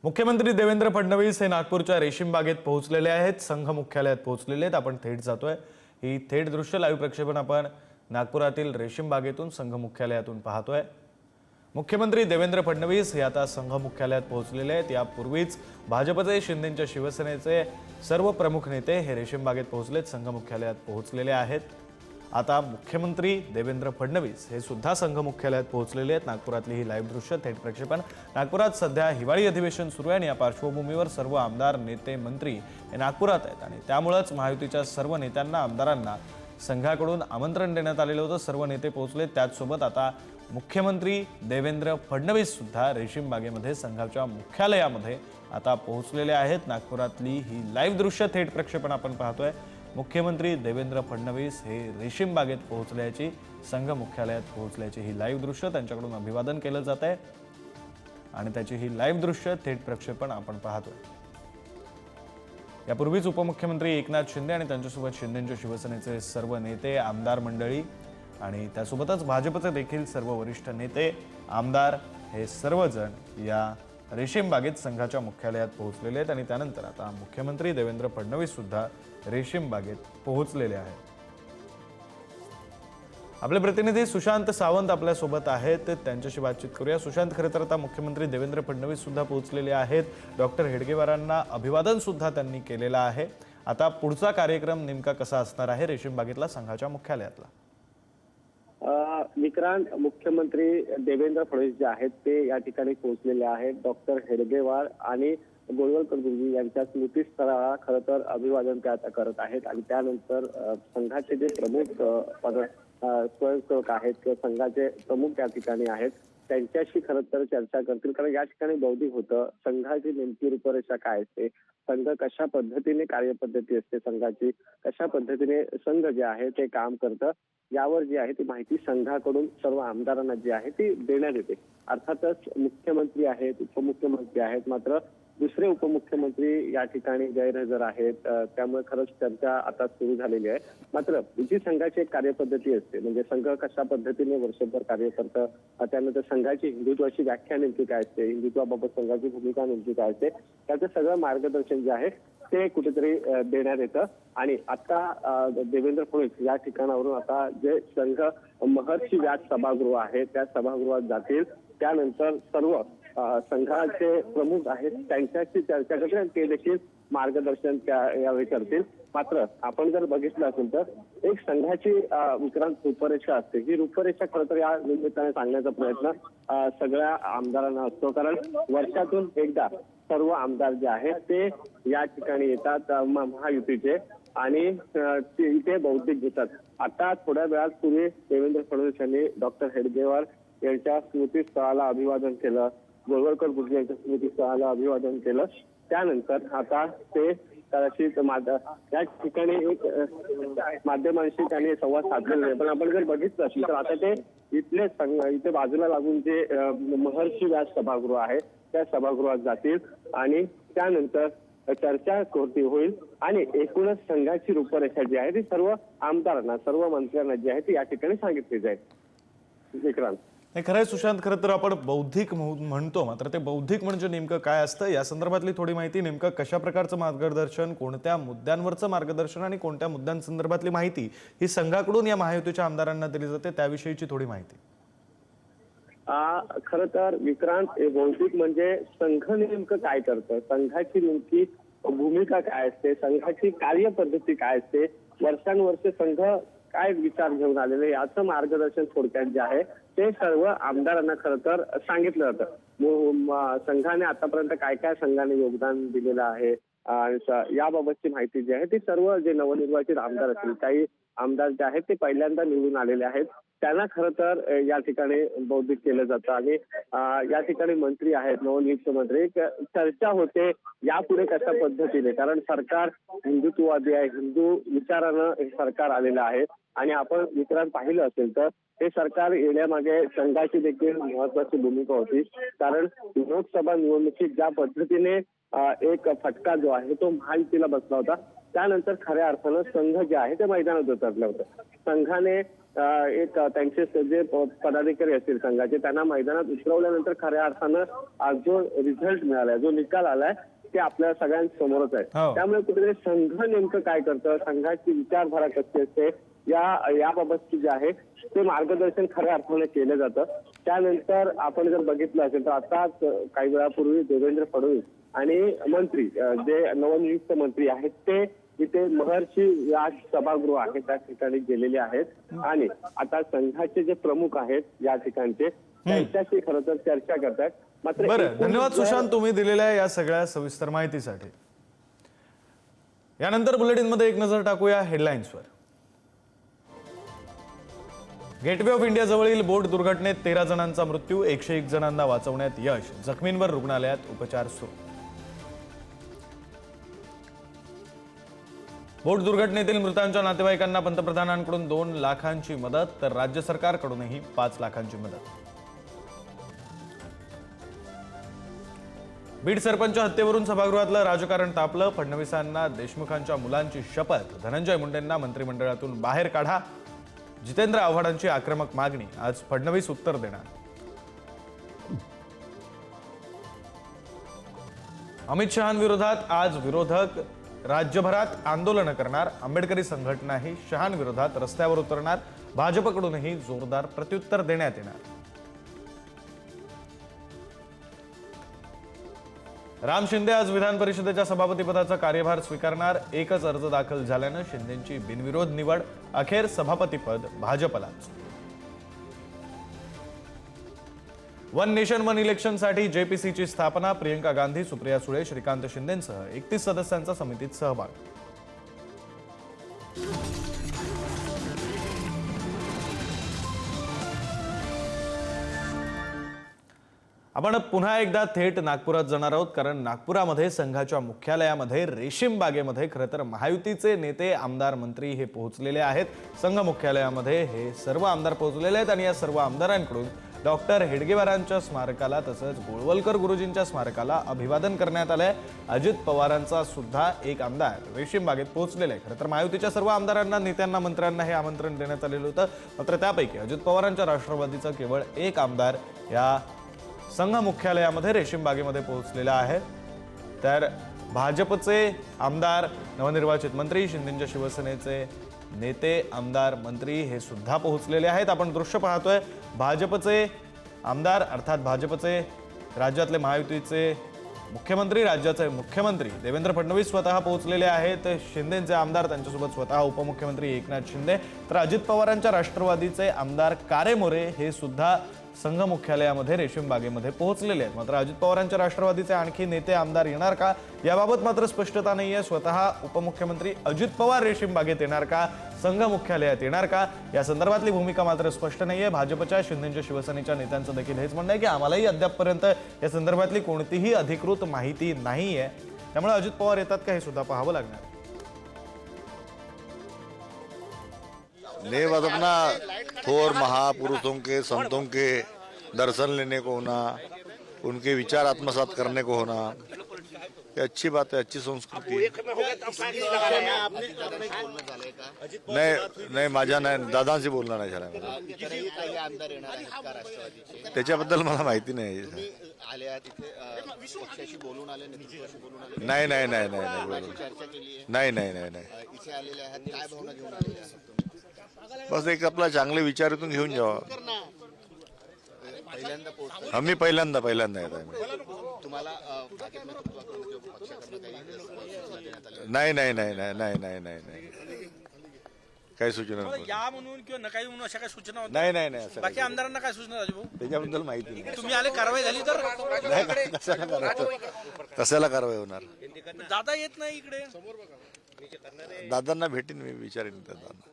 मुख्यमंत्री देवेंद्र फडणवीस हे नागपूरच्या रेशीम बागेत पोहोचलेले आहेत। संघ मुख्यालयात पोहोचलेले आहेत। आपण थेट जातोय। ही थेट दृश्य लाईव्ह प्रक्षेपण आपण नागपुरातील रेशीम बागेतून संघ मुख्यालयातून पाहतोय। मुख्यमंत्री देवेंद्र फडणवीस हे आता संघ मुख्यालयात पोहोचलेले आहेत। यापूर्वीच भाजपचे, शिंदेच्या शिवसेनेचे सर्व प्रमुख नेते हे रेशीम बागेत पोहोचलेत, संघ मुख्यालयात पोहोचलेले आहेत। आता मुख्यमंत्री देवेंद्र फडणवीस हे सुद्धा संघ मुख्यालयात पोहोचलेले आहेत। नागपुरातली ही लाईव्ह दृश्य थेट प्रक्षेपण। नागपुरात सध्या हिवाळी अधिवेशन सुरू आहे आणि या पार्श्वभूमीवर सर्व आमदार, नेते, मंत्री हे नागपुरात आहेत आणि त्यामुळेच महायुतीच्या सर्व नेत्यांना, आमदारांना संघाकडून आमंत्रण देण्यात आलेलं होतं। सर्व नेते पोहोचले। त्याचसोबत आता मुख्यमंत्री देवेंद्र फडणवीस सुद्धा रेशीम बागेमध्ये संघाच्या मुख्यालयामध्ये आता पोहोचलेले आहेत। नागपुरातली ही लाईव्ह दृश्य थेट प्रक्षेपण आपण पाहतोय। मुख्यमंत्री देवेंद्र फडणवीस हे रेशीम बागेत पोहोचल्याची, संघ मुख्यालयात पोहोचल्याची ही लाईव्ह दृश्य, त्यांच्याकडून अभिवादन केलं जात आहे आणि त्याची ही लाईव्ह दृश्य थेट प्रक्षेपण आपण पाहतोय। यापूर्वीच उपमुख्यमंत्री एकनाथ शिंदे आणि त्यांच्यासोबत शिंदेच्या शिवसेनेचे सर्व नेते, आमदार मंडळी आणि त्यासोबतच भाजपचे देखील सर्व वरिष्ठ नेते, आमदार हे सर्वजण या रेशीम बागेत संघाच्या मुख्यालयात पोहोचलेले आहेत आणि त्यानंतर आता मुख्यमंत्री देवेंद्र फडणवीस सुद्धा रेशीम बागेत पोहोचलेले आहेत। आपले प्रतिनिधी सुशांत सावंत आपल्या सोबत आहेत, त्यांच्याशी बातचीत करूया। सुशांत, खरं तर आता मुख्यमंत्री देवेंद्र फडणवीस सुद्धा पोहोचलेले आहेत। डॉक्टर हेडगेवारांना अभिवादन सुद्धा त्यांनी केलेलं आहे। आता पुढचा कार्यक्रम नेमका कसा असणार आहे रेशीम बागेतला, संघाच्या मुख्यालयातला? विक्रांत, मुख्यमंत्री देवेंद्र फडणवीस जे आहेत ते या ठिकाणी पोहोचलेले आहेत। डॉक्टर हेडगेवार आणि गोळवलकर गुरुजी यांच्या स्मृतीस्थळाला खरं तर अभिवादन त्या करत आहेत आणि त्यानंतर संघाचे जे प्रमुख स्वयंसेवक आहेत किंवा संघाचे प्रमुख या ठिकाणी आहेत त्यांच्याशी खरं तर चर्चा करतील। कारण या ठिकाणी बौद्धिक होतं संघाची नेमकी रूपरेषा काय असते, संघ कशा पद्धतीने कार्यपद्धती असते, संघाची कशा पद्धतीने संघ जे आहे ते काम करतं, यावर जी आहे ती माहिती संघाकडून सर्व आमदारांना जी आहे ती देण्यात येते। अर्थातच मुख्यमंत्री आहेत, उपमुख्यमंत्री आहेत, मात्र दुसरे उपमुख्यमंत्री या ठिकाणी गैरहजर आहेत, त्यामुळे खरंच चर्चा आता सुरू झालेली आहे। मात्र जी संघाची एक कार्यपद्धती असते, म्हणजे संघ कशा पद्धतीने वर्षभर कार्य करतं, त्यानंतर संघाची हिंदुत्वाची व्याख्या नेमकी काय असते, हिंदुत्वाबाबत संघाची भूमिका नेमकी काय असते, त्याचं सगळं मार्गदर्शन जे आहे ते कुठेतरी देण्यात येतं। आणि आता देवेंद्र फडणवीस या ठिकाणावरून आता जे संघ महर्षी व्यास सभागृह आहे त्या सभागृहात जातील। त्यानंतर सर्व संघाचे प्रमुख आहेत त्यांच्याशी चर्चा करतील आणि ते देखील मार्गदर्शन यावेळी करतील। मात्र आपण जर बघितलं असेल तर एक संघाची विक्रांत रूपरेषा असते, ही रूपरेषा खरं तर या निमित्ताने सांगण्याचा प्रयत्न सगळ्या आमदारांना असतो। कारण वर्षातून एकदा सर्व आमदार जे आहेत ते या ठिकाणी येतात महायुतीचे आणि इथे बौद्धिक घेतात। आता थोड्या वेळात पूर्वी देवेंद्र फडणवीस यांनी डॉक्टर हेडगेवार यांच्या स्मृतीस्थळाला अभिवादन केलं, गोळवलकर गुरुजी यांच्या स्मृतीस्थळाला अभिवादन केलं। त्यानंतर आता ते कदाचित या ठिकाणी एक माध्यमांशी त्यांनी संवाद साधलेला आहे। पण आपण जर बघितलं असेल तर आता ते इथे बाजूला लागून जे महर्षी व्यास सभागृह आहे त्या सभागृहात जातील आणि त्यानंतर चर्चा होईल आणि एकूणच संघाची रूपरेषा जी आहे ती सर्व आमदारांना, सर्व मंत्र्यांना जी आहे ती या ठिकाणी सांगितली जाईल। विक्रांत, नाही, खरं आहे सुशांत, खरं तर आपण बौद्धिक म्हणतो, मात्र ते बौद्धिक म्हणजे नेमकं काय असतं या संदर्भातली थोडी माहिती, नेमकं कशा प्रकारचं मार्गदर्शन, कोणत्या मुद्द्यांवरचं मार्गदर्शन आणि कोणत्या मुद्द्यांसंदर्भातली माहिती ही संघाकडून या महायुतीच्या आमदारांना दिली जाते त्याविषयीची थोडी माहिती? खरं तर विक्रांत, बौद्धिक म्हणजे संघ नेमकं काय करतं, संघाची नेमकी भूमिका काय असते, संघाची कार्यपद्धती काय असते, वर्षानुवर्ष संघ काय विचार घेऊन आलेले याचं मार्गदर्शन थोडक्यात जे आहे ते सर्व आमदारांना खरं तर सांगितलं जातं। संघाने आतापर्यंत काय काय संघाने योगदान दिलेलं आहे याबाबतची माहिती जी आहे ती सर्व जे नवनिर्वाचित आमदार असतील, काही आमदार जे आहेत ते पहिल्यांदा निवडून आलेले आहेत त्यांना खरं तर या ठिकाणी बौद्धिक केलं जातं आणि या ठिकाणी मंत्री आहेत, नवनियुक्त मंत्री, चर्चा होते यापुढे कशा पद्धतीने, कारण सरकार हिंदुत्ववादी आहे, हिंदू विचारानं हे सरकार आलेलं आहे आणि आपण विक्रांत पाहिलं असेल तर हे सरकार येण्यामागे संघाची देखील महत्वाची भूमिका होती। कारण लोकसभा निवडणुकीत ज्या पद्धतीने एक फटका जो आहे तो महायुतीला बसला होता त्यानंतर खऱ्या अर्थानं संघ जे आहे ते मैदानात उतरलं होतं. संघाने एक त्यांचे जे पदाधिकारी असतील संघाचे त्यांना मैदानात उतरवल्यानंतर खऱ्या अर्थानं जो रिझल्ट मिळालाय, जो निकाल आलाय ते आपल्या सगळ्यांसमोरच आहे. हो. त्यामुळे कुठेतरी संघ नेमकं काय करतं, संघाची विचारधारा कशी असते याबाबतची जे आहे ते मार्गदर्शन खऱ्या अर्थाने केलं जातं. त्यानंतर आपण जर बघितलं असेल तर आताच काही वेळापूर्वी देवेंद्र फडणवीस आणि मंत्री जे नवनियुक्त मंत्री आहेत ते इथे महर्षी या सभागृह आहे त्या ठिकाणी गेलेले आहेत आणि आता संघाचे जे प्रमुख आहेत या ठिकाणचे त्यांच्याशी खरं तर चर्चा करतात. मात्र बरं, धन्यवाद सुशांत तुम्ही दिलेल्या या सगळ्या सविस्तर माहितीसाठी. यानंतर बुलेटिनमध्ये एक नजर टाकूया हेडलाईन्सवर. गेटवे ऑफ इंडिया जवळील बोट दुर्घटनेत 13 जणांचा मृत्यू, 101 जणांना वाचवण्यात यश, जखमींवर रुग्णालयात उपचार सुरू. बोट दुर्घटनेतील मृतांच्या नातेवाईकांना पंतप्रधानांकडून 2 लाखांची मदत तर राज्य सरकारकडूनही 5 लाखांची मदत. बीड सरपंच हत्येवरून सभागृहातलं राजकारण तापलं, फडणवीसांना देशमुखांच्या मुलांची शपथ, धनंजय मुंडेंना मंत्रिमंडळातून बाहेर काढा, जितेंद्र आव्हाडांची आक्रमक मागणी, आज फडणवीस उत्तर देणार. अमित शहांविरोधात आज विरोधक राज्यभरात आंदोलन करणार, आंबेडकरी संघटनाही शहांविरोधात रस्त्यावर उतरणार, भाजपकडूनही जोरदार प्रत्युत्तर देण्यात येणार. राम शिंदे आज विधान परिषदेच्या सभापतीपदाचा कार्यभार स्वीकारणार, एकच अर्ज दाखल झाल्यानं शिंदेंची बिनविरोध निवड, अखेर सभापतीपद भाजपलाच. वन नेशन वन इलेक्शनसाठी जेपीसीची स्थापना, प्रियंका गांधी, सुप्रिया सुळे, श्रीकांत शिंदेंसह 31 सदस्यांचा समितीत सहभाग. आपण पुन्हा एकदा थेट नागपुरात जाणार आहोत, कारण नागपुरामध्ये संघाच्या मुख्यालयामध्ये रेशीम बागेमध्ये खरं तर महायुतीचे नेते, आमदार, मंत्री हे पोहोचलेले आहेत. संघ मुख्यालयामध्ये हे सर्व आमदार पोहोचलेले आहेत आणि या सर्व आमदारांकडून डॉक्टर हेडगेवारांच्या स्मारकाला तसंच गोळवलकर गुरुजींच्या स्मारकाला अभिवादन करण्यात आलंय. अजित पवारांचा सुद्धा एक आमदार रेशीम बागेत पोहोचलेला आहे. खरं तर महायुतीच्या सर्व आमदारांना, नेत्यांना, मंत्र्यांना हे आमंत्रण देण्यात आलेलं होतं. मात्र त्यापैकी अजित पवारांच्या राष्ट्रवादीचा केवळ एक आमदार या संघ मुख्यालयामध्ये रेशीम बागेमध्ये पोहोचलेला आहे. तर भाजपचे आमदार, नवनिर्वाचित मंत्री, शिंदेंच्या शिवसेनेचे नेते, आमदार, मंत्री हे सुद्धा पोहोचलेले आहेत. आपण दृश्य पाहतोय. भाजपचे आमदार अर्थात भाजपचे राज्यातले महायुतीचे मुख्यमंत्री, राज्याचे मुख्यमंत्री देवेंद्र फडणवीस स्वतः पोहोचलेले आहेत. शिंदेचे आमदार, त्यांच्यासोबत स्वतः उपमुख्यमंत्री एकनाथ शिंदे, तर अजित पवारांच्या राष्ट्रवादीचे आमदार कारे मोरे हे सुद्धा संघ मुख्यालयामध्ये रेशीम बागेमध्ये पोहोचलेले आहेत. मात्र अजित पवारांच्या राष्ट्रवादीचे आणखी नेते, आमदार येणार का याबाबत मात्र स्पष्टता नाहीये. स्वतः उपमुख्यमंत्री अजित पवार रेशीम बागेत येणार का, संघ मुख्यालयात येणार का, या संदर्भातली भूमिका मात्र स्पष्ट नाहीये. भाजपच्या, शिंदेच्या, शिवसेनेच्या नेत्यांचं देखील हेच म्हणणं आहे की आम्हालाही अद्यापपर्यंत या संदर्भातली कोणतीही अधिकृत माहिती नाहीये. त्यामुळे अजित पवार येतात का हे सुद्धा पाहावं लागणार. बस अपना थोर महापुरुषों के, संतों के दर्शन लेने को होना, उनके विचार आत्मसात करने को होना, ये अच्छी बात है, अच्छी संस्कृती है. नाही माझ्या नाही, दादांशी बोलणं नाही झालं. त्याच्याबद्दल मला माहिती नाही. नाही नाही नाही नाही नाही नाही नाही. बस एक आपला चांगले विचार इथून घेऊन जावा. आम्ही पहिल्यांदा येत आहे. नाही नाही नाही नाही नाही नाही नाही नाही काही सूचना या म्हणून किंवा नका म्हणून अशा काही सूचना होत्या? नाही नाही नाही. बाकी आमदारांना काय सूचना राजभाऊ? त्याच्याबद्दल माहिती नाही. तुम्ही आले, कारवाई झाली तर कशाला कारवाई होणार. दादा येत नाही इकडे. दादांना भेटीन मी, विचारेन दादांना.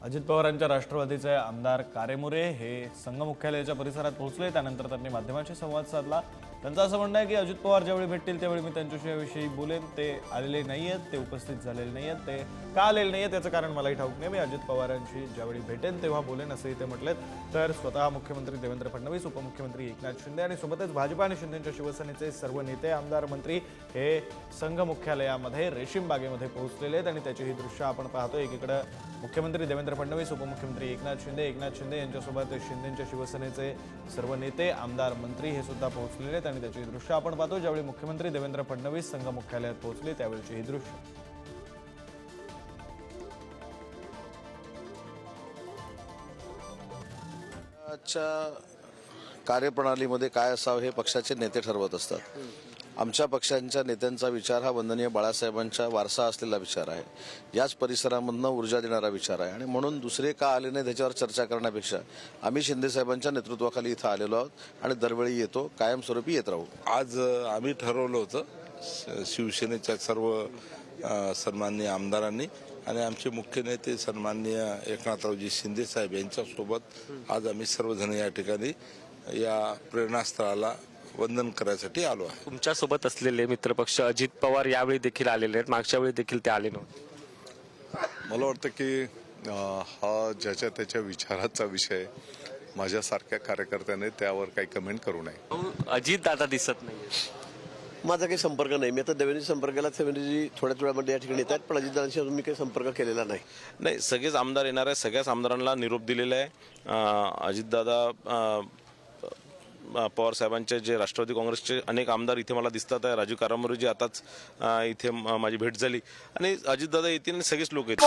अजित पवारांच्या राष्ट्रवादीचे आमदार कारेमुरे हे संघ मुख्यालयाच्या परिसरात पोहोचले. त्यानंतर त्यांनी माध्यमांशी संवाद साधला. त्यांचं असं म्हणणं आहे की अजित पवार ज्यावेळी भेटतील त्यावेळी मी त्यांच्याशी याविषयी बोलेन. ते आलेले नाही आहेत, ते उपस्थित झालेले नाही आहेत. ते का आलेले नाही आहेत त्याचं कारण मलाही ठाऊक नाही. मी अजित पवारांशी ज्यावेळी भेटेन तेव्हा बोलेन असंही ते म्हटलेत. तर स्वतः मुख्यमंत्री देवेंद्र फडणवीस, उपमुख्यमंत्री एकनाथ शिंदे आणि सोबतच भाजपा आणि शिंदेच्या शिवसेनेचे सर्व नेते, आमदार, मंत्री हे संघ मुख्यालयामध्ये रेशीम बागेमध्ये पोहोचलेले आहेत आणि त्याची ही दृश्य आपण पाहतोय. एकीकडे मुख्यमंत्री देवेंद्र फडणवीस, उपमुख्यमंत्री एकनाथ शिंदे यांच्यासोबत शिंदेच्या शिवसेनेचे सर्व नेते, आमदार, मंत्री हे सुद्धा पोहोचलेले आहेत आणि त्याची दृश्य आपण पाहतो. ज्यावेळी मुख्यमंत्री देवेंद्र फडणवीस संघ मुख्यालयात पोहोचले त्यावेळीची ही दृश्य. कार्यप्रणालीमध्ये काय असावं हे पक्षाचे नेते ठरवत असतात. आमच्या पक्षांच्या नेत्यांचा विचार हा वंदनीय बाळासाहेबांचा वारसा असलेला विचार आहे. याच परिसरामधनं ऊर्जा देणारा विचार आहे आणि म्हणून दुसरे का आले नाही त्याच्यावर चर्चा करण्यापेक्षा आम्ही शिंदेसाहेबांच्या नेतृत्वाखाली इथं आलेलो आहोत आणि दरवेळी येतो, कायमस्वरूपी येत राहू. आज आम्ही ठरवलं होतं शिवसेनेच्या सर्व सन्माननीय आमदारांनी आणि आमचे मुख्य नेते सन्माननीय एकनाथरावजी शिंदे साहेब यांच्यासोबत आज आम्ही सर्वजण या ठिकाणी या प्रेरणास्थळाला वंदन करायसाठी आलो आहे. तुमच्यासोबत असलेले मित्रपक्ष अजित पवार यावेळी देखील आलेले आहेत, मागच्या वेळी देखील ते आले नव्हते. मला वाटतं की हा ज्याच्या त्याच्या विचाराचा विषय, माझ्यासारख्या कार्यकर्त्याने त्यावर काही कमेंट करू नये. अजित दादा दिसत नाही. माझा काही संपर्क नाही. मी आता देवेंद्रजी संपर्काला देवेंद्रजी थोड्याच वेळामध्ये या ठिकाणी येत आहेत, पण अजितदादांशी अजून मी काही संपर्क केलेला नाही. नाही, सगळेच आमदार येणार आहे. सगळ्याच आमदारांना निरोप दिलेला आहे. अजितदादा पवार साहेबांचे जे राष्ट्रवादी काँग्रेसचे अनेक आमदार इथे मला दिसतात आहे. राजू कारामुरेजी आताच इथे माझी भेट झाली आणि अजितदादा येतील आणि सगळेच लोक येतील.